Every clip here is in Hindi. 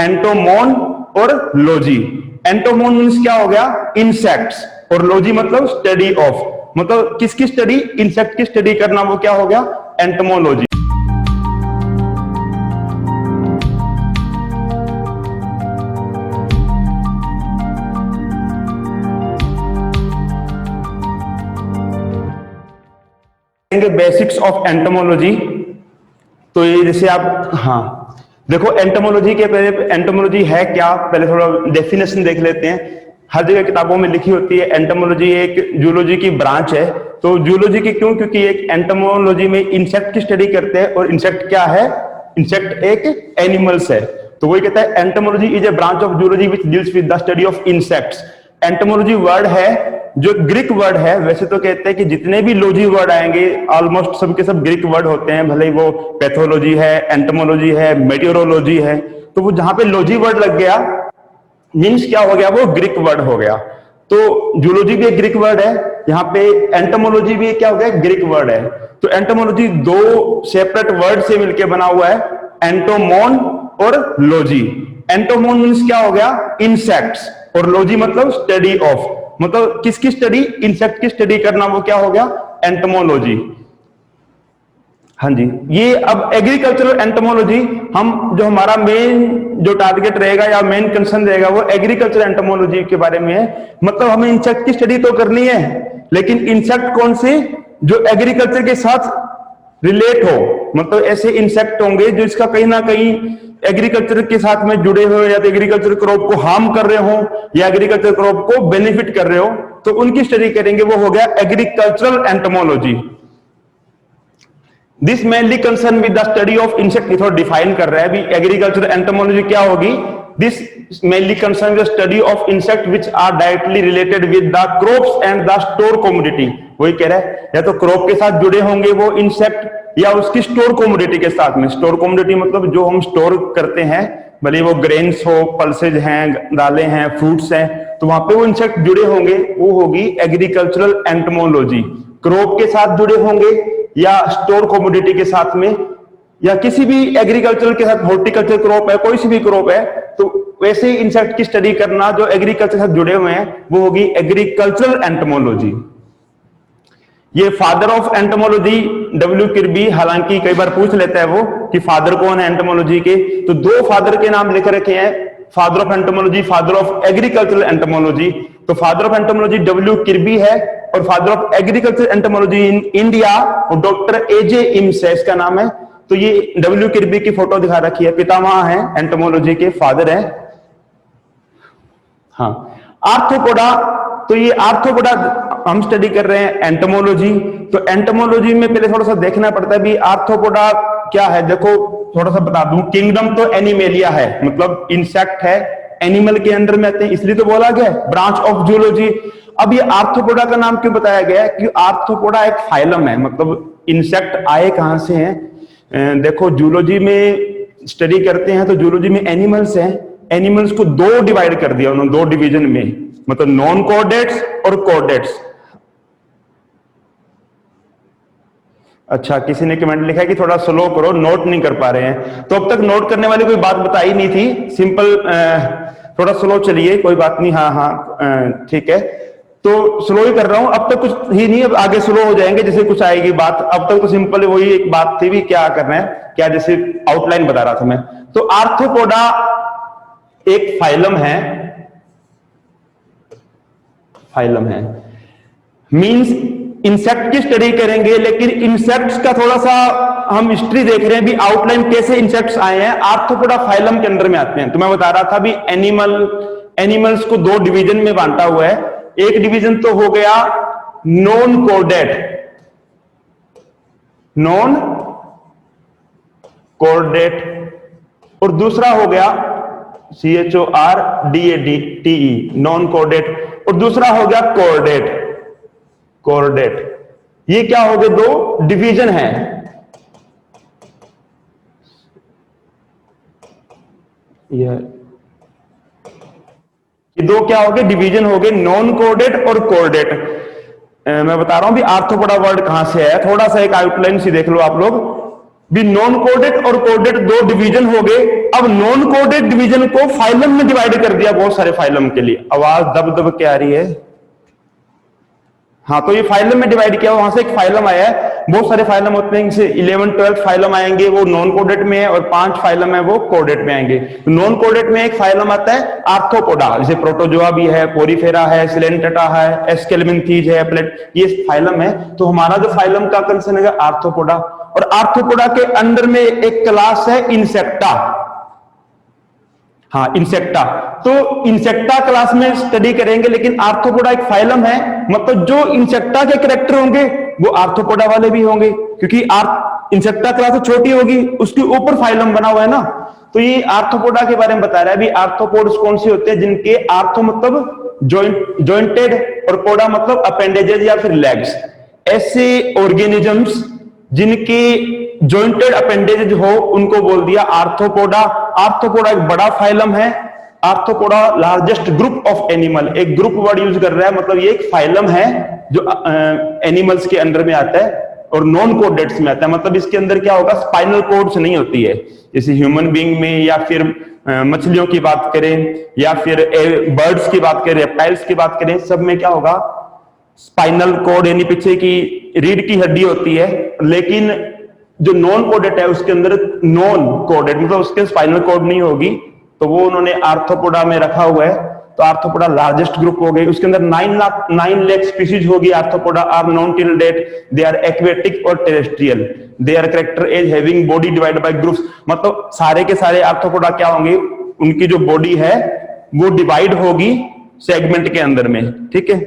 एंटोमोन और लोजी। एंटोमोन मीन्स क्या हो गया, इंसेक्ट्स, और लोजी मतलब स्टडी ऑफ, मतलब किसकी स्टडी, इंसेक्ट की स्टडी करना, वो क्या हो गया, एंटोमोलॉजी। Basics of entomology. तो ये जैसे आप, हाँ देखो एंटोमोलॉजी के पहले, एंटोमोलॉजी है क्या, पहले थोड़ा डेफिनेशन देख लेते हैं। हर जगह किताबों में लिखी होती है एंटोमोलॉजी एक जूलॉजी की ब्रांच है। तो जूलॉजी की क्यों, क्योंकि एक एंटोमोलॉजी में इंसेक्ट की स्टडी करते हैं, और इंसेक्ट क्या है, इंसेक्ट एक एनिमल्स है। तो वही कहता है entomology is a branch of zoology which deals with the study of insects. Entomology word है जो ग्रीक वर्ड है। वैसे तो कहते हैं कि जितने भी लॉजी वर्ड आएंगे ऑलमोस्ट सबके सब ग्रीक वर्ड होते हैं, भले ही वो पैथोलॉजी है, एंटोमोलॉजी है, मेटियोरोलॉजी है। तो वो जहां पे लॉजी वर्ड लग गया मीन्स क्या हो गया, वो ग्रीक वर्ड हो गया। तो जूलॉजी भी एक ग्रीक वर्ड है, यहाँ पे एंटोमोलॉजी भी क्या हो गया, ग्रीक वर्ड है। तो एंटोमोलॉजी दो सेपरेट वर्ड से मिलकर बना हुआ है, एंटोमोन और लॉजी। एंटोमोन मीन्स क्या हो गया, इंसेक्ट्स, और लॉजी मतलब स्टडी ऑफ, मतलब किसकी स्टडी, इंसेक्ट की स्टडी करना, वो क्या हो गया, एंटोमोलॉजी। हाँ जी, ये अब एग्रीकल्चरल एंटोमोलॉजी, हम जो हमारा मेन जो टारगेट रहेगा या मेन कंसर्न रहेगा वो एग्रीकल्चरल एंटोमोलॉजी के बारे में है। मतलब हमें इंसेक्ट की स्टडी तो करनी है, लेकिन इंसेक्ट कौन से, जो एग्रीकल्चर के साथ रिलेट हो, मतलब ऐसे इंसेक्ट होंगे जो इसका कहीं ना कहीं एग्रीकल्चर के साथ में जुड़े हुए, या तो एग्रीकल्चर क्रॉप को हार्म कर रहे हो या एग्रीकल्चर क्रॉप को बेनिफिट कर रहे हो, तो उनकी स्टडी करेंगे, वो हो गया agricultural entomology. This mainly concern with the study of insect, थोड़ा डिफाइन कर रहा है अभी एग्रीकल्चर एंटोमोलॉजी क्या होगी। This mainly concern the study of insect which are directly related with the crops and the store commodity. वही कह रहा है, या तो क्रॉप के साथ जुड़े होंगे वो इंसेक्ट, या उसकी स्टोर कमोडिटी के साथ में। स्टोर कमोडिटी मतलब जो हम स्टोर करते हैं, भले वो ग्रेन्स हो, पल्सेज हैं, दालें हैं, फ्रूट्स हैं, तो वहां पे वो इंसेक्ट जुड़े होंगे, वो होगी एग्रीकल्चरल एंटोमोलॉजी। क्रॉप के साथ जुड़े होंगे या स्टोर कमोडिटी के साथ में, या किसी भी एग्रीकल्चर के साथ, हॉर्टिकल्चर क्रॉप है, कोई सी भी क्रॉप है, तो वैसे ही इंसेक्ट की स्टडी करना जो एग्रीकल्चर के साथ जुड़े हुए हैं, वो होगी एग्रीकल्चरल एंटोमोलॉजी। ये फादर ऑफ एंटोमोलॉजी डब्ल्यू किर्बी, हालांकि कई बार पूछ लेता है वो कि फादर कौन है एंटोमोलॉजी के, तो दो फादर के नाम लिख रखे हैं, father of entomology, father of agricultural entomology. तो father of entomology W Kirby है, और father of agriculture entomology in India और डॉक्टर एजे इम्स है, इसका नाम है। तो ये डब्ल्यू किर्बी की फोटो दिखा रखी है, पितामह है एंटोमोलॉजी के, फादर है। हाँ, आर्थ्रोपोडा, तो ये आर्थ्रोपोडा हम स्टडी कर रहे हैं एंटोमोलॉजी। तो एंटोमोलॉजी में पहले थोड़ा सा देखना पड़ता है भी आर्थ्रोपोडा क्या है। देखो थोड़ा सा बता दूं, किंगडम तो एनिमेलिया है, मतलब इंसेक्ट है, एनिमल के अंडर में आते हैं, इसलिए तो बोला गया ब्रांच ऑफ जूलॉजी। अब ये आर्थ्रोपोडा का नाम क्यों बताया गया है, कि आर्थ्रोपोडा एक फाइलम है, मतलब इंसेक्ट आए कहां से हैं। देखो जूलॉजी में स्टडी करते हैं तो जूलॉजी में एनिमल्स हैं, एनिमल्स को दो डिवाइड कर दिया उन्होंने, दो डिवीजन में, मतलब नॉन कोऑर्डेट्स और कोऑर्डेट्स। अच्छा, किसी ने कमेंट लिखा है कि थोड़ा स्लो करो, नोट नहीं कर पा रहे हैं। तो अब तक नोट करने वाली कोई बात बताई नहीं थी, सिंपल थोड़ा स्लो चलिए, कोई बात नहीं। हाँ हाँ ठीक है, तो स्लो ही कर रहा हूं, अब तक कुछ ही नहीं, अब आगे स्लो हो जाएंगे जैसे कुछ आएगी बात। अब तक तो सिंपल वही एक बात थी भी, क्या करना है, क्या जैसे आउटलाइन बता रहा था मैं। तो आर्थ्रोपोडा एक फाइलम है, फाइलम है मींस इंसेक्ट की स्टडी करेंगे, लेकिन इंसेक्ट्स का थोड़ा सा हम हिस्ट्री देख रहे हैं भी, आउटलाइन कैसे इंसेक्ट्स आए हैं। आर्थ्रोपोडा फाइलम के अंदर में आते हैं। तो मैं बता रहा था भी एनिमल्स को दो डिवीजन में बांटा हुआ है। एक डिवीजन तो हो गया नॉन कोऑर्डेट, नॉन कोऑर्डेट, और दूसरा हो गया CHORDATE, नॉन कोऑर्डेट, और दूसरा हो गया कोऑर्डेट। कोऑर्डेट ये क्या हो गए, दो डिवीजन है। ये दो क्या हो गए, डिवीजन हो गए, नॉन कोऑर्डेट और कोऑर्डेट। मैं बता रहा हूं भी आर्थ्रोपोडा वर्ड कहां से है, थोड़ा सा एक आउटलाइन सी देख लो आप लोग। भी नॉन कोडेड और कोडेड दो डिवीजन हो गए। अब नॉन कोडेड डिवीजन को फाइलम में डिवाइड कर दिया, बहुत सारे फाइलम के लिए। आवाज दब दब के आ रही है। हाँ, तो ये फाइलम में डिवाइड किया, वहां से एक फाइलम आया है। बहुत सारे फाइलम होते हैं, जैसे 11 12 फाइलम आएंगे, वो नॉन कोडेड में है, और 5 फाइलम है वो कोडेड में आएंगे। तो नॉन कोडेड में एक फाइलम आता है आर्थ्रोपोडा, जैसे प्रोटोजोआ भी है, पोरीफेरा है, सिलेंटेटा है, एस्केलमिंथीज है, प्लेट, ये फाइलम है। तो हमारा जो फाइलम का कंसर्न है आर्थ्रोपोडा, और आर्थ्रोपोडा के अंदर में एक क्लास है इंसेक्टा। हाँ, इंसेक्टा। तो इंसेक्टा क्लास में स्टडी करेंगे, लेकिन आर्थ्रोपोडा एक फाइलम है, मतलब जो इंसेक्टा के कैरेक्टर होंगे वो आर्थ्रोपोडा वाले भी होंगे, क्योंकि इंसेक्टा क्लास तो छोटी होगी, उसके ऊपर फाइलम बना हुआ है ना। तो ये आर्थ्रोपोडा के बारे में बता रहा है। अभी आर्थ्रोपोड्स कौन से होते हैं? जिनके आर्थो मतलब जॉइंटेड, और पोडा मतलब अपेंडेजेस या फिर लेग्स। ऐसे ऑर्गेनिजम्स जिनके जॉइंटेड अपेंडेज हो उनको बोल दिया आर्थ्रोपोडा। आर्थ्रोपोडा एक बड़ा फाइलम है। Arthropoda largest group of animal, एक ग्रुप वर्ड यूज कर रहा है, मतलब ये एक फाइलम है जो एनिमल्स के अंदर में आता है और नॉन कोडेड्स में आता है। मतलब इसके अंदर क्या होगा, स्पाइनल कोड्स नहीं होती है, जैसे ह्यूमन बीइंग में, या फिर मछलियों की बात करें, या फिर बर्ड्स की बात करें, रेप्टाइल्स की बात करें, सब में क्या होगा, स्पाइनल कोड यानी पीछे की रीढ़ की हड्डी होती है। लेकिन जो नॉन कोडेड है उसके अंदर नॉन कोडेड मतलब उसके स्पाइनल कोड नहीं होगी, तो वो उन्होंने आर्थ्रोपोडा में रखा हुआ है। तो आर्थ्रोपोडा लार्जेस्ट ग्रुप हो गई, उसके अंदर 9 लाख स्पीसीज होगी। Arthropoda are known till date, they are aquatic और terrestrial, they are character as having body divided by groups. मतलब सारे के सारे आर्थ्रोपोडा क्या होंगे, उनकी जो बॉडी है वो डिवाइड होगी सेगमेंट के अंदर में, ठीक है।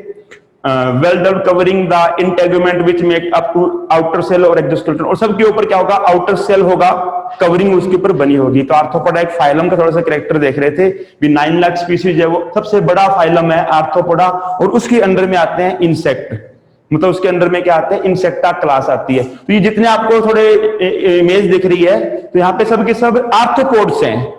Well developed covering the integument which make up to outer cell और एक्सोस्केलेटन, और सबके ऊपर क्या होगा, आउटर सेल होगा, कवरिंग उसके ऊपर बनी होगी। तो आर्थ्रोपोडा एक फाइलम का थोड़ा सा कैरेक्टर देख रहे थे भी। 9 लाख स्पीसीज है, वो सबसे बड़ा फाइलम है आर्थ्रोपोडा, और उसके अंदर में आते हैं इंसेक्ट, मतलब उसके अंदर में क्या आते हैं, इंसेक्टा क्लास आती है। तो ये जितने आपको थोड़े इमेज दिख रही है, तो यहाँ पे सब के सब आर्थ्रोपोड्स हैं,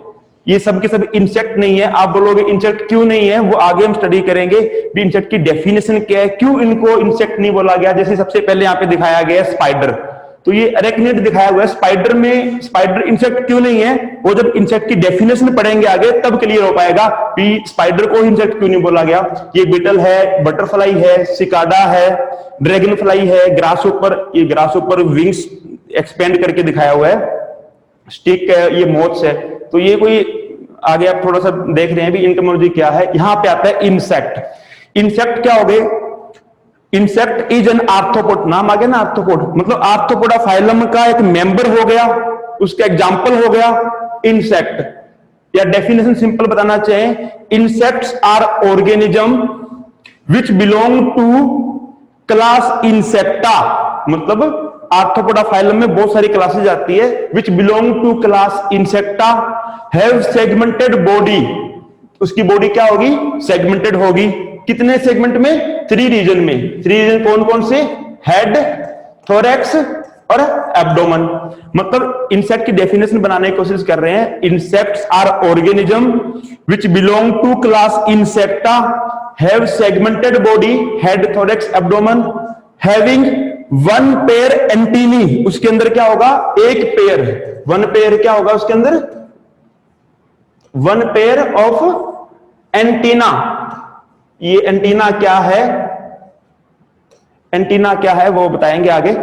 ये सब के सब इंसेक्ट नहीं है। आप बोलोगे इंसेक्ट क्यों नहीं है, वो आगे हम स्टडी करेंगे भी इंसेक्ट की डेफिनेशन क्या है, क्यों इनको इंसेक्ट नहीं बोला गया। जैसे सबसे पहले यहाँ पे दिखाया गया है स्पाइडर, तो ये अरेक्निड दिखाया हुआ है। स्पाइडर में स्पाइडर इंसेक्ट क्यों नहीं है, वो जब इंसेक्ट की डेफिनेशन पढ़ेंगे आगे तब क्लियर हो पाएगा कि स्पाइडर को इंसेक्ट क्यों नहीं बोला गया। ये बीटल है, बटरफ्लाई है, सिकाडा है, ड्रैगन फ्लाई है, ग्रास ऊपर, ये ग्रास ऊपर विंग्स एक्सपेंड करके दिखाया हुआ है, स्टिक है, ये मोथ्स है। तो ये कोई आगे आप थोड़ा सा देख रहे हैं भी एंटोमोलॉजी क्या है। यहां पे आता है इंसेक्ट। इंसेक्ट क्या हो गए, इंसेक्ट इज एन आर्थ्रोपोड, नाम आ गया ना आर्थ्रोपोड, मतलब आर्थ्रोपोडा फाइलम का एक मेंबर हो गया, उसका एग्जांपल हो गया इंसेक्ट। या डेफिनेशन सिंपल बताना चाहें, insects are organism which belong to class Insecta, मतलब आर्थ्रोपोडा फाइलम में बहुत सारी क्लासेज आती है, which belong to class Insecta, have segmented body, उसकी बॉडी क्या होगी, सेगमेंटेड होगी। कितने सेगमेंट में, 3 रीजन में। 3 रीजन कौन कौन से, हेड, थोरैक्स और एब्डोमेन। मतलब इंसेक्ट की डेफिनेशन बनाने की कोशिश कर रहे हैं। Insects are organism which belong to class Insecta, have segmented body, head, thorax, abdomen, having 1 pair antennae, उसके अंदर क्या होगा, एक पेयर, 1 पेयर क्या होगा उसके अंदर, 1 पेयर ऑफ एंटीना। ये एंटीना क्या है, एंटीना क्या है वो बताएंगे आगे।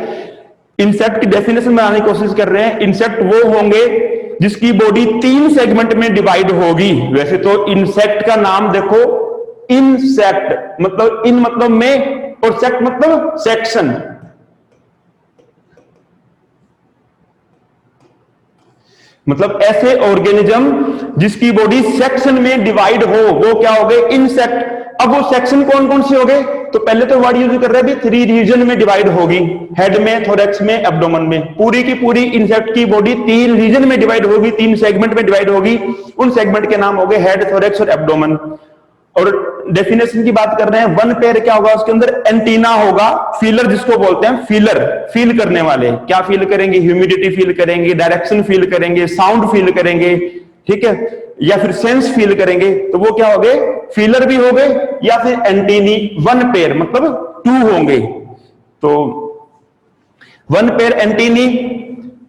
इंसेक्ट की डेफिनेशन बनाने की कोशिश कर रहे हैं। इंसेक्ट वो होंगे जिसकी बॉडी 3 सेगमेंट में डिवाइड होगी। वैसे तो इंसेक्ट का नाम देखो, इंसेक्ट मतलब इन मतलब में, और सेक्ट मतलब सेक्शन। मतलब ऐसे ऑर्गेनिज्म जिसकी बॉडी सेक्शन में डिवाइड हो, वो क्या हो गए, इंसेक्ट। अब वो सेक्शन कौन कौन से हो गए, तो पहले तो वर्ड यूज कर रहे हैं 3 रीजन में डिवाइड होगी, हेड में, थोरैक्स में, एब्डोमेन में। पूरी की पूरी इंसेक्ट की बॉडी 3 रीजन में डिवाइड होगी, 3 सेगमेंट में डिवाइड होगी। उन सेगमेंट के नाम हो गए हेड, थोरैक्स और एब्डोमेन। और डेफिनेशन की बात कर रहे हैं, 1 पेयर क्या होगा, उसके अंदर एंटीना होगा, फीलर जिसको बोलते हैं, फीलर, फील करने वाले। क्या फील करेंगे, ह्यूमिडिटी फील करेंगे, डायरेक्शन फील करेंगे, साउंड फील करेंगे, ठीक है, या फिर सेंस फील करेंगे। तो वो क्या हो गए, फीलर भी हो गए, या फिर एंटीनी। 1 पेयर मतलब 2 होंगे। तो 1 पेयर एंटीनी,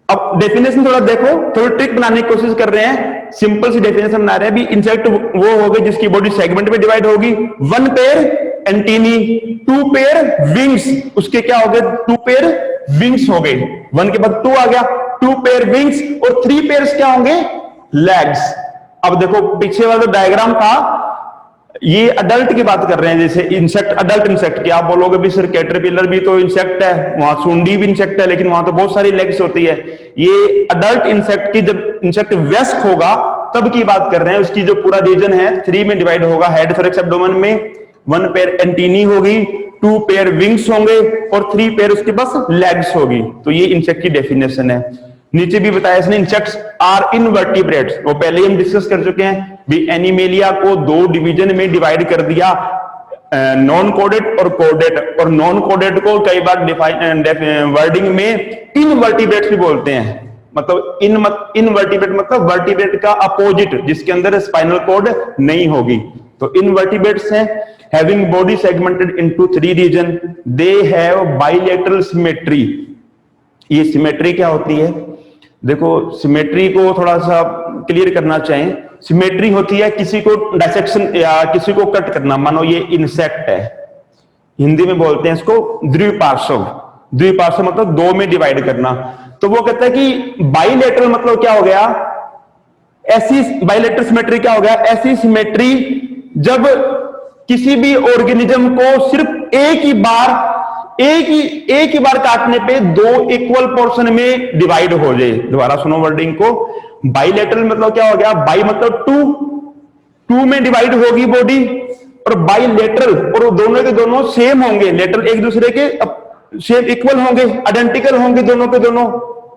अब डेफिनेशन थोड़ा देखो, थोड़ी ट्रिक बनाने की कोशिश कर रहे हैं, सिंपल सी डेफिनेशन बना रहे हैं। अभी इंसेक्ट वो हो गई जिसकी बॉडी सेगमेंट में डिवाइड होगी, 1 पेयर एंटीनी, 2 पेयर विंग्स, उसके क्या हो गए, 2 पेयर विंग्स हो गए, 1 के बाद 2 आ गया, 2 पेयर विंग्स, और 3 पेयर्स क्या होंगे, लेग्स। अब देखो पीछे वाला डायग्राम था, ये अडल्ट की बात कर रहे हैं, जैसे इंसेक्ट, अडल्ट इंसेक्ट की आप बोलोगे भी सर कैटरपिलर भी तो इंसेक्ट है, वहां सूंडी भी इंसेक्ट है, लेकिन वहां तो बहुत सारी लेग्स होती है। ये अडल्ट इंसेक्ट की, जब इंसेक्ट व्यस्क होगा तब की बात कर रहे हैं, उसकी जो पूरा रीजन है 3 में डिवाइड होगा, हेड थोरैक्स एब्डोमेन में, 1 पेयर एंटीनी होगी, 2 पेयर विंग्स होंगे, और 3 पेयर उसके पास लेग्स होगी। तो ये इंसेक्ट की डेफिनेशन है। नीचे भी बताया इसने, इंसेक्ट्स आर इनवर्टिब्रेट्स, वो पहले ही हम डिस्कस कर चुके हैं भी, एनिमेलिया को 2 डिवीजन में डिवाइड कर दिया, नॉन कोडेड और कोडेड, और नॉन कोडेड को कई बार वर्डिंग में इनवर्टिब्रेट्स भी बोलते हैं। मतलब इनवर्टिब्रेट मतलब वर्टिब्रेट का अपोजिट, जिसके अंदर स्पाइनल कॉर्ड नहीं होगी, तो इनवर्टिब्रेट्स हैं। Having body segmented into 3 region, they have bilateral symmetry. ये सिमेट्री क्या होती है, देखो सिमेट्री को थोड़ा सा क्लियर करना चाहें, सिमेट्री होती है किसी को डायसेक्शन या किसी को कट करना। मानो ये इंसेक्ट है, हिंदी में बोलते हैं इसको द्विपार्श्व। द्विपार्श्व मतलब 2 में डिवाइड करना। तो वो कहता है कि बाइलेटरल मतलब क्या हो गया, ऐसी बाइलेटरल सिमेट्री क्या हो गया, ऐसी सिमेट्री जब किसी भी ऑर्गेनिज्म को सिर्फ एक ही बार काटने पे 2 इक्वल पोर्शन में डिवाइड हो जाए। दोबारा सुनो वर्डिंग को, बाइलेटरल मतलब क्या हो गया, बाई मतलब 2 में डिवाइड होगी बॉडी, और बाइलेटरल और दोनों के दोनों सेम होंगे, लेटरल एक दूसरे के सेम इक्वल होंगे, आइडेंटिकल होंगे दोनों के दोनों।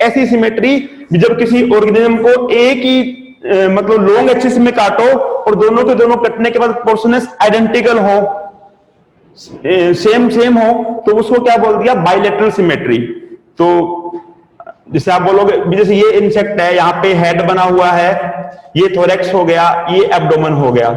ऐसी सिमेट्री जब किसी ऑर्गेनिज्म को एक ही मतलब लॉन्ग एक्सिस में काटो और दोनों के दोनों कटने के बाद पोर्शन आइडेंटिकल हो, सेम हो, तो उसको क्या बोल दिया, बाइलेटरल सिमेट्री। तो जैसे आप बोलोगे, जैसे ये इंसेक्ट है, यहां पे हेड बना हुआ है, ये थोरैक्स हो गया, ये एब्डोमेन हो गया,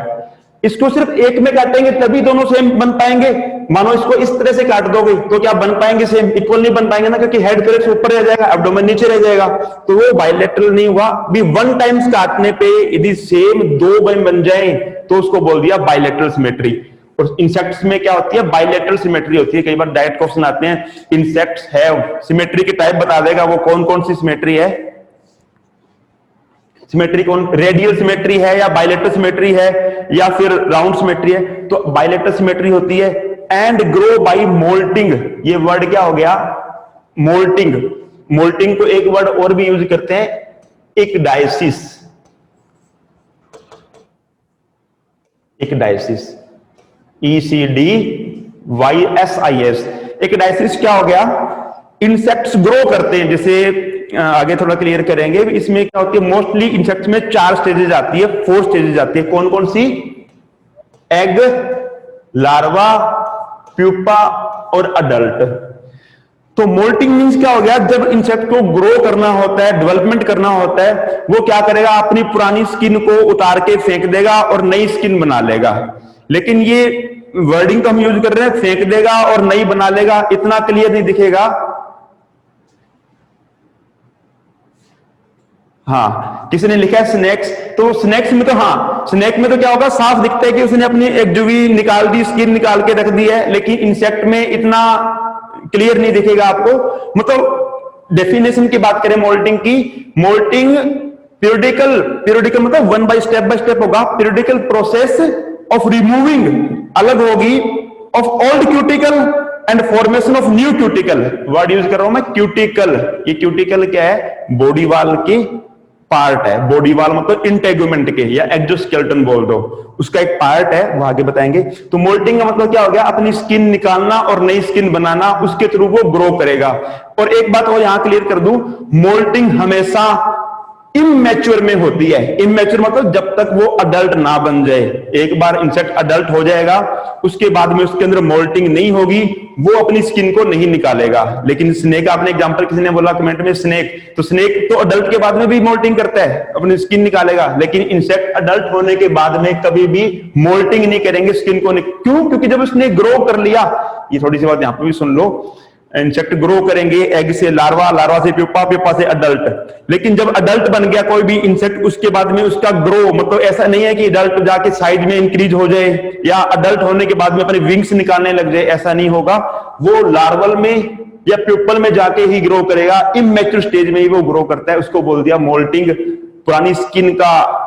इसको सिर्फ एक में काटेंगे तभी दोनों सेम बन पाएंगे। मानो इसको इस तरह से काट दोगे तो क्या बन पाएंगे सेम, इक्वल नहीं बन पाएंगे ना, क्योंकि हेड थोरैक्स ऊपर रह जाएगा, एब्डोमेन नीचे रह जाएगा, तो वो बाइलेटरल नहीं हुआ। भी 1 टाइम्स काटने पे यदि सेम 2 बन जाए तो उसको बोल दिया बाइलेटरल सिमेट्री। और इंसेक्ट्स में क्या होती है, बाइलेटरल सिमेट्री होती है। कई बार डायरेक्ट क्वेश्चन आते हैं, इंसेक्ट्स हैव, सिमेट्री की टाइप बता देगा वो कौन कौन सी सिमेट्री है। सिमेट्री कौन, रेडियल सिमेट्री है या बाइलेटरल सिमेट्री है या फिर राउंड सिमेट्री है। तो बाइलेटरल सिमेट्री होती है एंड ग्रो बाय मोल्टिंग। ये वर्ड क्या हो गया, मोल्टिंग। मोल्टिंग को एक वर्ड और भी यूज करते हैं, इक्डाइसिस। इक्डाइसिस, ECDYSIS। इक्डाइसिस क्या हो गया, इंसेक्ट्स ग्रो करते हैं, जैसे आगे थोड़ा क्लियर करेंगे। इसमें क्या होती है, मोस्टली इंसेक्ट्स में 4 स्टेजेस आती है, 4 स्टेजेस आती है। कौन कौन सी, एग, लार्वा, प्यूपा और अडल्ट। तो मोल्टिंग मींस क्या हो गया, जब इंसेक्ट को ग्रो करना होता है, डेवलपमेंट करना होता है, वो क्या करेगा, अपनी पुरानी स्किन को उतार के फेंक देगा और नई स्किन बना लेगा। लेकिन ये वर्डिंग तो हम यूज कर रहे हैं, फेंक देगा और नई बना लेगा, इतना क्लियर नहीं दिखेगा। हाँ, किसी ने लिखा है स्नेक्स, तो स्नेक्स में तो हाँ, स्नेक में तो क्या होगा, साफ दिखता है कि उसने अपनी एक जुवी निकाल दी, स्किन निकाल के रख दी है, लेकिन इंसेक्ट में इतना क्लियर नहीं दिखेगा आपको। मतलब डेफिनेशन की बात करें मोल्टिंग की, मोल्टिंग पीरियोडिकल मतलब 1 बाय स्टेप होगा। पीरियोडिकल प्रोसेस ऑफ रिमूविंग, अलग होगी, of old cuticle and formation of new cuticle. Word use कर रहा हूं मैं, क्यूटिकल। ये क्यूटिकल क्या है, बॉडी वाल की पार्ट है। बॉडी वाल मतलब इंटेगुमेंट के या एक्सोस्केलेटन बोल दो, उसका एक पार्ट है, वो आगे बताएंगे। तो मोल्टिंग का मतलब क्या हो गया, अपनी स्किन निकालना और नई स्किन बनाना, उसके थ्रू वो ग्रो करेगा। और एक बात और यहां क्लियर कर दूं, मोल्टिंग हमेशा इमैच्योर में होती है। इमैच्योर मतलब जब तक वो अडल्ट ना बन जाए। एक बार इंसेक्ट अडल्ट हो जाएगा, उसके बाद में उसके अंदर मोल्टिंग नहीं होगी, वो अपनी स्किन को नहीं निकालेगा। लेकिन स्नेक, आपने एग्जांपल किसी ने बोला कमेंट में स्नेक, तो स्नेक तो अडल्ट के बाद में भी मोल्टिंग करता है, अपनी स्किन निकालेगा। लेकिन इंसेक्ट अडल्ट होने के बाद में कभी भी मोल्टिंग नहीं करेंगे स्किन को। क्यों? क्योंकि जब उसने ग्रो कर लिया, ये थोड़ी सी बात यहां पर भी सुन लो, इंसेक्ट ग्रो करेंगे एग से लार्वा, लार्वा से प्यूपा, प्यूपा से अडल्ट। लेकिन जब अडल्ट बन गया कोई भी इंसेक्ट, उसके बाद में उसका ग्रो मतलब ऐसा नहीं है कि अडल्ट जाके साइज में इंक्रीज हो जाए या अडल्ट होने के बाद में अपने विंग्स निकालने लग जाए, ऐसा नहीं होगा। वो लार्वल में या प्यूपल में जाके ही ग्रो करेगा, इमैच्योर स्टेज में ही वो ग्रो करता है। उसको बोल दिया मोल्टिंग। पुरानी स्किन का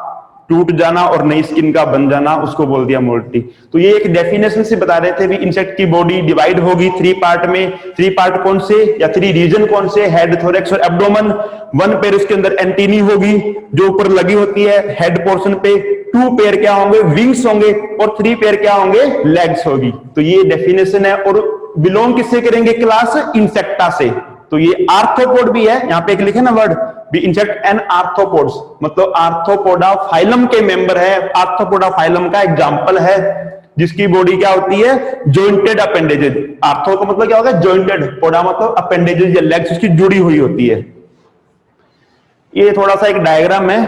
टूट जाना और नई स्किन का बन जाना, उसको बोल दिया मोल्टिंग। तो ये एक डेफिनेशन से बता रहे थे भी इंसेक्ट की बॉडी डिवाइड होगी 3 पार्ट में। 3 पार्ट कौन से या 3 रीजन कौन से? हेड, थोरैक्स और एब्डोमेन। 1 पेयर उसके अंदर एंटीनी होगी जो ऊपर लगी होती है हेड पोर्शन पे। 2 पेयर क्या होंगे? विंग्स होंगे। और 3 पेयर क्या होंगे? लेग्स होगी। तो ये डेफिनेशन है। और बिलोंग किससे करेंगे? क्लास इंसेक्टा से। तो ये आर्थ्रोपोड भी है, यहां पे एक लिखे ना वर्ड भी, इंसेक्ट एंड आर्थ्रोपोड्स, मतलब आर्थ्रोपोडा फाइलम के मेंबर है। आर्थ्रोपोडा फाइलम का एग्जांपल है जिसकी बॉडी क्या होती है? Jointed appendages. आर्थो का मतलब क्या होगा? जॉइंटेड, पोडा मतलब अपेंडेजेस या लेग्स उसकी जुड़ी हुई होती है। ये थोड़ा सा एक डायग्राम है,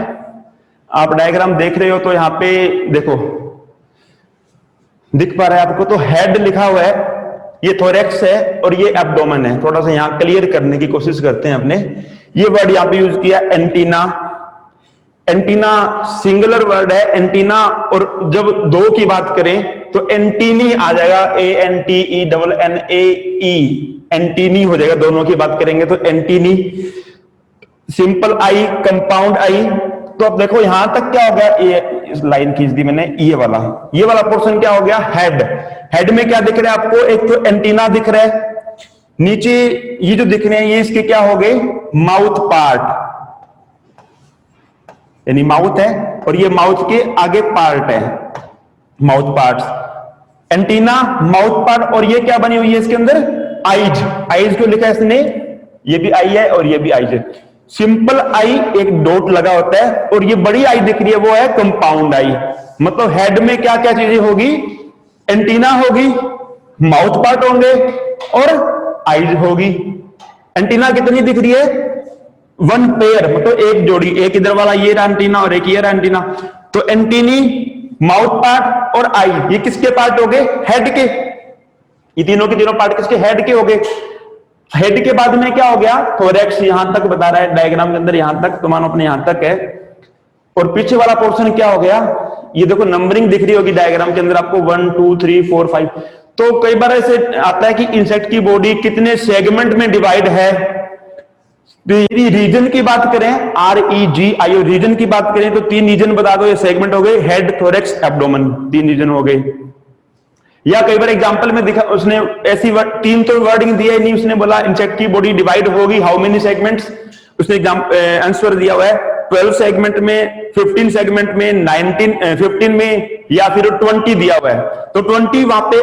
आप डायग्राम देख रहे हो तो यहां पे देखो दिख पा रहा है आपको, तो हेड लिखा हुआ है, ये थोरैक्स है और ये एब्डोमेन है। थोड़ा सा यहां क्लियर करने की कोशिश करते हैं अपने। ये वर्ड यहां पे यूज किया एंटीना। एंटीना सिंगुलर वर्ड है एंटीना, और जब 2 की बात करें तो एंटीनी आ जाएगा, ANTENNAE, एंटीनी हो जाएगा। दोनों की बात करेंगे तो एंटीनी। सिंपल आई, कंपाउंड आई। तो अब देखो यहां तक क्या हो गया, ये लाइन खींच दी मैंने, ये वाला पोर्शन क्या हो गया? हेड। हेड में क्या दिख रहा है आपको? एक तो एंटीना दिख रहा है, नीचे ये जो दिख रहे हैं ये इसके क्या हो गए? माउथ पार्ट, यानी माउथ है और ये माउथ के आगे पार्ट है, mouth parts. Antenna, mouth part, और ये क्या बनी हुई है इसके अंदर? आईज। आईज क्यों लिखा है इसने? ये भी आई है और ये भी आईज है। सिंपल आई एक डॉट लगा होता है, और ये बड़ी आई दिख रही है वो है कंपाउंड आई। मतलब हेड में क्या क्या चीजें होगी? एंटीना होगी, माउथ पार्ट होंगे और आईज होगी। एंटीना कितनी दिख रही है? 1 पेयर, मतलब एक जोड़ी, एक इधर वाला ये रहा एंटीना और एक ये रहा एंटीना। तो एंटीनी, माउथ पार्ट और आई, ये किसके पार्ट हो गए? हेड के। ये तीनों के तीनों पार्ट किसके? हेड के हो गए। हेड के बाद में क्या हो गया? थोरैक्स। यहां तक बता रहा है डायग्राम के अंदर, यहां तक तो मानो अपने यहां तक है। और पीछे वाला पोर्शन क्या हो गया? ये देखो नंबरिंग दिख रही होगी डायग्राम के अंदर आपको, 1 2 3 4 5। तो कई बार ऐसे आता है कि इंसेक्ट की बॉडी कितने सेगमेंट में डिवाइड है। तो यदि रीजन की बात करें, REGIO रीजन की बात करें तो 3 रीजन बता दो, ये सेगमेंट हो गए, हेड, थोरैक्स, एब्डोमेन, 3 रीजन हो गए। या कई बार एग्जांपल में दिखा उसने ऐसी 3 तो वर्डिंग दिया ही नहीं, उसने बोला इंसेक्ट की बॉडी डिवाइड होगी हाउ मेनी सेगमेंट्स, उसने आंसर दिया हुआ है 12 सेगमेंट में, 15 सेगमेंट में, 15 में, या फिर 20 दिया हुआ है। तो 20 वहां पे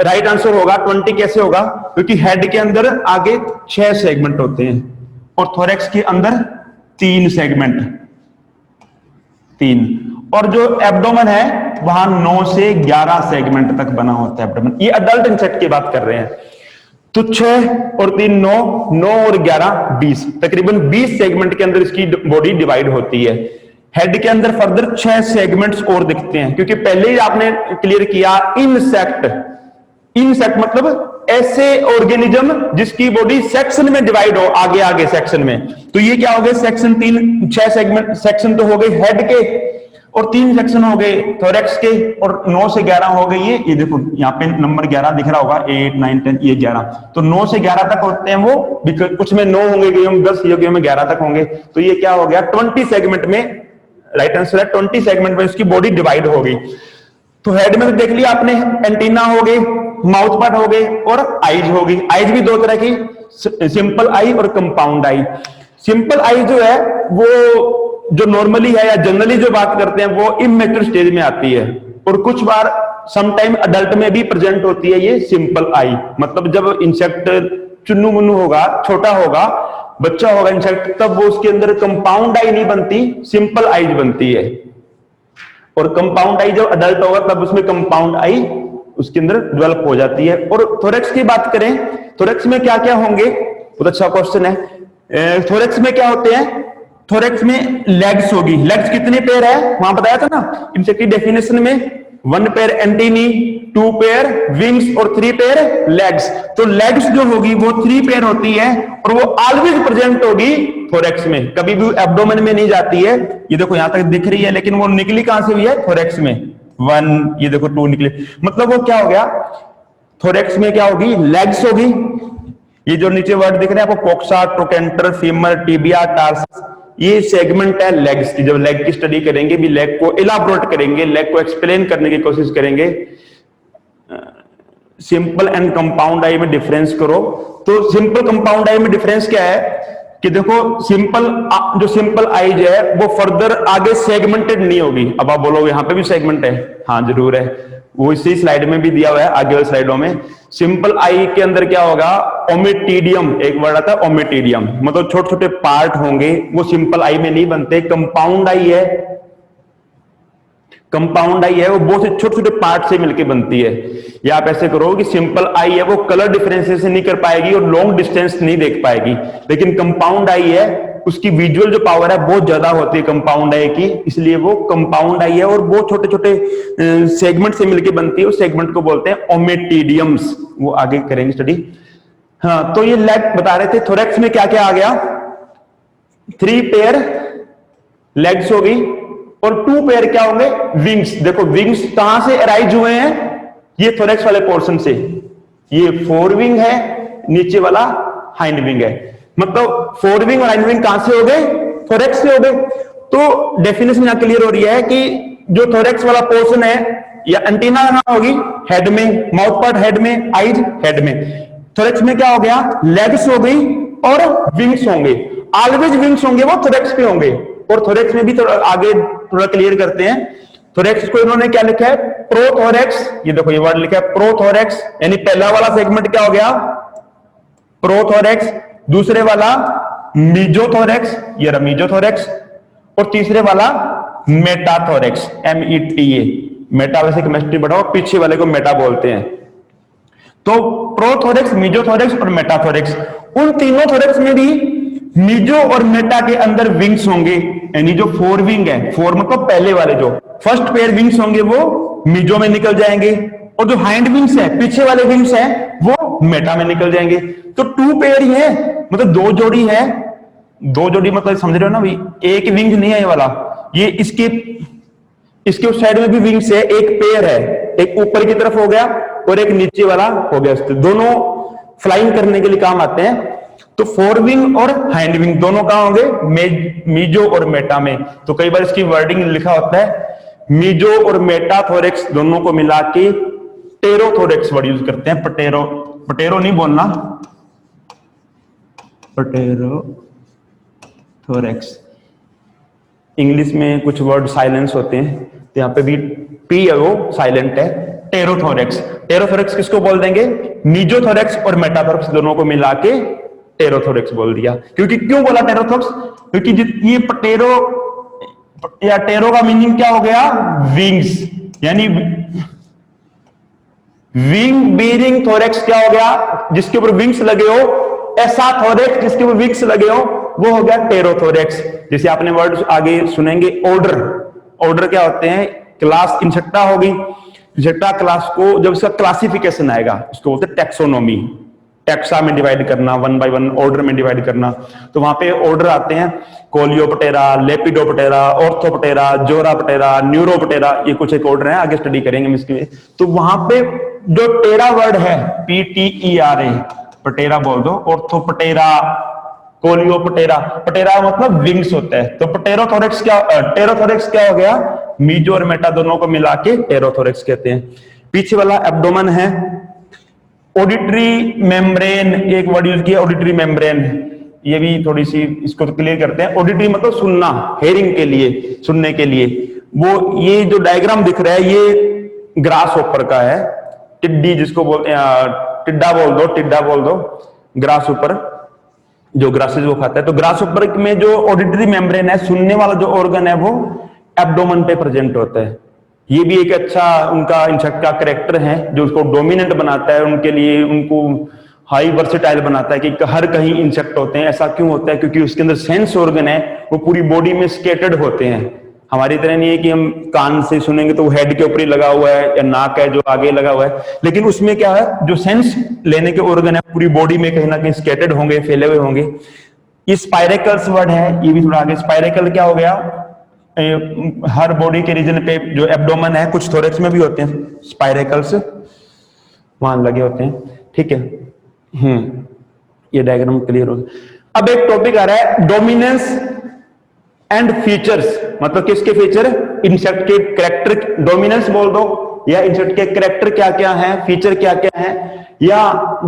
राइट आंसर होगा। 20 कैसे होगा? क्योंकि हेड के अंदर आगे 6 सेगमेंट होते हैं और थोरैक्स के अंदर 3 सेगमेंट, 3। और जो एब्डोमेन है वहां 9 से 11 सेगमेंट तक बना होता है एब्डोमेन। ये अडल्ट इंसेक्ट की बात कर रहे हैं। तो 6 और 3 9, 9 और 11 20, तकरीबन 20 सेगमेंट के अंदर इसकी बॉडी डिवाइड होती है। हेड के अंदर फर्दर 6 सेगमेंट्स और दिखते हैं, क्योंकि पहले ही आपने क्लियर किया इंसेक्ट। इंसेक्ट मतलब ऐसे ऑर्गेनिज्म जिसकी बॉडी सेक्शन में डिवाइड हो, आगे आगे सेक्शन में। तो ये क्या हो गए? सेक्शन 3, 6 सेगमेंट सेक्शन तो हो गए हेड के, और 3 सेक्शन हो गए थोरैक्स के, और 9 से 11 हो गए ये देखो यहाँ पे नंबर 11 दिख रहा होगा, 8 9 10, ये 11। तो 9 से 11 तक होते हैं वो, कुछ में 9 होंगे, कहीं में 10, कहीं में 11 तक होंगे। तो ये क्या हो गया? 20 सेगमेंट में, राइट आंसर है 20 सेगमेंट में उसकी बॉडी डिवाइड हो गई। तो हेड में तो देख लिया आपने, एंटीना हो गए, माउथ पार्ट हो गए और आईज हो गई। आईज भी 2 तरह की, सिंपल आई और कंपाउंड आई। सिंपल आई जो है वो जो नॉर्मली है या जनरली जो बात करते हैं वो इमैच्योर स्टेज में आती है, और कुछ बार समटाइम अडल्ट में भी प्रेजेंट होती है ये सिंपल आई। मतलब जब इंसेक्ट चुन्नू मुन्नू होगा, छोटा होगा, बच्चा होगा इंसेक्ट, तब वो उसके अंदर कंपाउंड आई नहीं बनती, सिंपल आईज बनती है। और कंपाउंड आई जब अडल्ट होगा तब उसमें कंपाउंड आई उसके अंदर डेवलप हो जाती है। और थोरैक्स की बात करें, थोरैक्स में क्या क्या होंगे? बहुत अच्छा क्वेश्चन है। थोरैक्स में क्या होते हैं? थोरैक्स में लेग्स होगी। लेग्स कितने पेयर है? वहां बताया था ना इंसेक्ट की डेफिनेशन में, 1 पेयर एंटीनी, 2 पेयर विंग्स और 3 पेयर लेग्स। तो लेग्स जो होगी वो 3 पेयर होती है और वो ऑलवेज प्रेजेंट होगी थोरैक्स में, कभी भी एब्डोमेन में नहीं जाती है। ये देखो यहां तक दिख रही है, लेकिन वो निकली कहां से हुई है? थोरैक्स में। 1, ये देखो 2 निकले, मतलब वो क्या हो गया? थोरैक्स में क्या होगी? लेग्स होगी। ये जो नीचे वर्ड दिख रहे हैं आपको, कोक्सा, ट्रोकेंटर, फीमर, टिबिया, टार्सस, ये सेगमेंट है लेग्स की। जब लेग की स्टडी करेंगे भी, लेग को इलाबोरेट करेंगे, लेग को एक्सप्लेन करने की कोशिश करेंगे। सिंपल एंड कंपाउंड आई में डिफरेंस करो। तो सिंपल कंपाउंड आई में डिफरेंस क्या है कि देखो, जो सिंपल आईज है वो फर्दर आगे सेगमेंटेड नहीं होगी। अब आप बोलोगे यहां पे भी सेगमेंट है, हाँ जरूर है, वो इसी स्लाइड में भी दिया हुआ है, आगे वाली स्लाइडों में। सिंपल आई के अंदर क्या होगा? ओमेटिडियम, एक वर्ड आता है ओमेटिडियम, मतलब छोटे छोटे पार्ट होंगे, वो सिंपल आई में नहीं बनते। कंपाउंड आई है, कंपाउंड आई है वो बहुत से छोटे छोटे पार्ट से मिलकर बनती है। या आप ऐसे करो कि सिंपल आई है वो कलर डिफरेंशिएशन नहीं कर पाएगी और लॉन्ग डिस्टेंस नहीं देख पाएगी, लेकिन कंपाउंड आई है उसकी विजुअल जो पावर है बहुत ज्यादा होती है कंपाउंड आई की, इसलिए वो कंपाउंड आई है और बहुत छोटे छोटे सेगमेंट से मिलकर बनती है। उस सेगमेंट को बोलते हैं ओमेटिडियम्स। वो आगे करेंगे स्टडी। हाँ, तो ये लेग बता रहे थे। थोरैक्स में क्या क्या आ गया? 3 पेयर लेग्स होगी और 2 पेयर क्या होंगे? विंग्स। देखो विंग्स कहां से अराइज हुए हैं? ये थोरैक्स वाले पोर्शन से। ये फोर विंग है, नीचे वाला हाइंड विंग है। मतलब फोर विंग और हाइंड विंग कहां से हो गए? थोरैक्स से हो गए। तो डेफिनेशन यहां क्लियर हो रही है कि जो थोरैक्स वाला पोर्शन है, या एंटीना कहां होगी? हेड में, माउथ पार्ट हेड में, आईज हेड में। थोरैक्स में क्या हो गया? लेग्स हो गई और विंग्स होंगे, ऑलवेज विंग्स होंगे, वो थोरैक्स पे होंगे। और थोरैक्स में भी थोड़ा आगे थोड़ा क्लियर करते हैं। थोरैक्स को इन्होंने क्या लिखा है? प्रोथोरैक्स। ये देखो ये वर्ड लिखा है प्रोथोरैक्स, यानी पहला वाला सेगमेंट क्या हो गया? प्रोथोरैक्स। दूसरे वाला मीजोथोरैक्स, ये रहा मीजोथोरैक्स। और तीसरे वाला मेटाथोरैक्स, META। मेटा वैसे केमिस्ट्री बढ़ाओ, पीछे वाले को मेटा बोलते हैं। तो प्रोथोरैक्स, मीजोथोरैक्स और मेटाथोरैक्स, उन तीनों थोरैक्स में भी मीजो और मेटा के अंदर विंग्स होंगे, यानी जो फोर विंग है, फोर मतलब पहले वाले, जो फर्स्ट पेयर विंग्स होंगे वो मीजो में निकल जाएंगे, और जो हाइंड विंग्स है, पीछे वाले विंग्स है, वो मेटा में निकल जाएंगे। तो 2 पेयर ही है, मतलब 2 जोड़ी है। 2 जोड़ी मतलब समझ रहे हो ना भाई? एक विंग नहीं है ये वाला, ये इसके उस साइड में भी विंग्स है, एक पेयर है, एक ऊपर की तरफ हो गया और एक नीचे वाला हो गया। दोनों फ्लाइंग करने के लिए काम आते हैं। तो फोर विंग और हाइंड विंग दोनों कहां होंगे? मीजो और मेटा में। तो कई बार इसकी वर्डिंग लिखा होता है मीजो और मेटाथोरैक्स दोनों को मिला के टेरोथोरैक्स वर्ड यूज करते हैं। पटेरो नहीं बोलना, पटेरोथोरैक्स। इंग्लिश में कुछ वर्ड साइलेंस होते हैं, तो यहाँ पे भी पी है वो साइलेंट है। टेरोथोरैक्स। टेरोथोरैक्स किसको बोल देंगे? मीजोथोरैक्स और मेटाथोरैक्स दोनों को मिला के टेरोथोरैक्स बोल दिया। क्योंकि क्यों बोला टेरोथोरैक्स? क्योंकि ये पटेरो या टेरो का मीनिंग क्या हो गया? विंग्स, यानी विंग बीरिंग थोरैक्स क्या हो गया? जिसके ऊपर विंग्स लगे हो। ऐसा थोरैक्स जिसके ऊपर विंग्स लगे हो वो हो गया टेरोथोरैक्स। जैसे आपने वर्ड आगे सुनेंगे ऑर्डर। ऑर्डर क्या होते हैं? क्लास इंसेक्टा होगी, इंसेक्टा क्लास को जब इसका क्लासिफिकेशन आएगा उसको बोलते हैं टैक्सोनॉमी। टैक्सा में डिवाइड करना, 1 by 1 ऑर्डर में डिवाइड करना। तो वहां पे ऑर्डर आते हैं कोलियोप्टेरा, लेपिडोप्टेरा, ऑर्थोप्टेरा, जोराप्टेरा, न्यूरोप्टेरा, ये कुछ एक ऑर्डर है, आगे स्टडी करेंगे हम इसके। तो वहां पे जो टेरा वर्ड है, PTERA, पटेरा बोल दो, ऑर्थोप्टेरा, कोलियोप्टेरा। पटेरा मतलब विंग्स होता है। तो टेरोथोरैक्स क्या हो गया? मीजो और मेटा दोनों को मिला के टेरोथोरैक्स कहते हैं। पीछे वाला एब्डोमेन है। ऑडिटरी मेम्ब्रेन, एक वर्ड यूज किया ऑडिटरी मेम्ब्रेन, ये भी थोड़ी सी इसको तो क्लियर करते हैं। ऑडिटरी मतलब सुनना, हेयरिंग के लिए, सुनने के लिए। वो ये जो डायग्राम दिख रहा है ये ग्रास ऊपर का है, टिड्डी जिसको बोलते हैं, टिड्डा बोल दो, ग्रास ऊपर जो ग्रासेस वो खाता है। तो ग्रास ऊपर में जो ऑडिटरी मेम्ब्रेन है, सुनने वाला जो ऑर्गन है, वो एब्डोमेन पे प्रेजेंट होता है। ये भी एक अच्छा उनका इंसेक्ट का कैरेक्टर है जो उसको डोमिनेंट बनाता है, उनके लिए उनको हाई वर्सेटाइल बनाता है कि हर कहीं इंसेक्ट होते हैं। ऐसा क्यों होता है? क्योंकि उसके अंदर सेंस ऑर्गन है, वो पूरी बॉडी में स्केटर्ड होते हैं। हमारी तरह नहीं है कि हम कान से सुनेंगे तो हेड के ऊपर ही लगा हुआ है या नाक है जो आगे लगा हुआ है, लेकिन उसमें क्या है, जो सेंस लेने के ऑर्गन है पूरी बॉडी में कहीं ना कहीं स्कैटर्ड होंगे, फैले हुए होंगे। ये स्पाइरेकल्स वर्ड है, ये भी थोड़ा आगे। स्पाइरेकल क्या हो गया, हर बॉडी के रीजन पे जो एब्डोमेन है, कुछ थोरेक्स में भी होते हैं स्पाइरेकल्स, वहां लगे होते हैं, ठीक है। ये डायग्राम क्लियर हो गया। अब एक टॉपिक आ रहा है डोमिनेंस एंड फीचर्स, मतलब किसके फीचर, इंसेक्ट के कैरेक्टर, डोमिनेंस बोल दो, या इंसेक्ट के कैरेक्टर क्या क्या है, फीचर क्या क्या है, या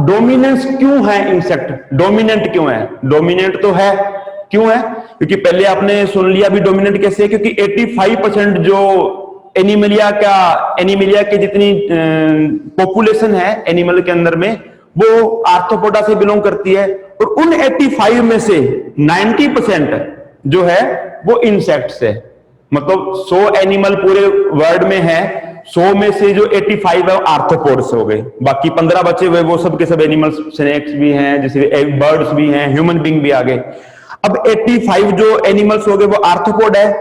डोमिनेंस क्यों है, इंसेक्ट डोमिनेंट क्यों है। डोमिनेंट तो है, क्यों है, क्योंकि पहले आपने सुन लिया भी डोमिनेंट कैसे है, क्योंकि 85% जो एनिमलिया की जितनी पॉपुलेशन है एनिमल के अंदर में, वो आर्थ्रोपोडा से बिलोंग करती है, और उन 85 में से 90% जो है वो इंसेक्ट्स है। मतलब 100 एनिमल पूरे वर्ल्ड में है, 100 में से जो 85 है आर्थ्रोपोड्स हो गए, बाकी 15 बचे हुए वो सब के सब एनिमल्स, स्नेक्स भी हैं, जैसे बर्ड्स भी हैं, ह्यूमन बीइंग भी आ गए। अब 85 जो एनिमल्स हो गए वो आर्थ्रोपोड है,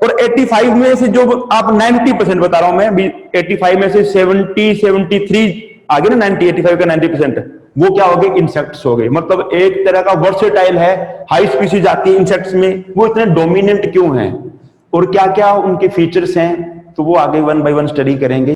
और 85 में से जो आप 90% बता रहा हूं मैं, 85 में से 73 आ गए ना, 85 का 90%, वो क्या हो गए, इंसेक्ट्स हो गए। मतलब एक तरह का वर्सेटाइल है, हाई स्पीसीज आती है इंसेक्ट्स में, वो इतने डोमिनेंट क्यों हैं और क्या क्या उनके फीचर्स हैं, तो वो आगे 1 बाय 1 स्टडी करेंगे।